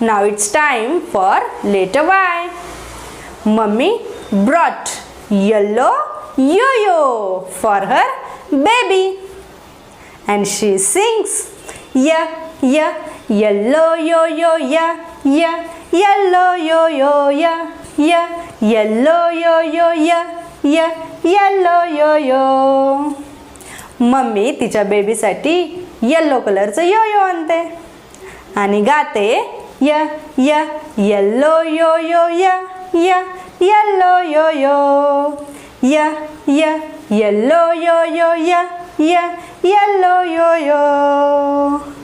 Now it's time for letter Y. Mummy brought yellow yo-yo for her baby. And she sings, yeah, yeah, yellow yo-yo, yeah, yeah, yellow yo-yo, yeah, yeah, yellow yo-yo, yeah, yeah, yellow yo-yo. Mummy तिच्या बेबीसाठी yellow कलरचं yo-yo आणते आणि गाते य य yellow yo-yo, या या yellow yo-yo, या या येलो यो-यो, या या येलो यो-यो.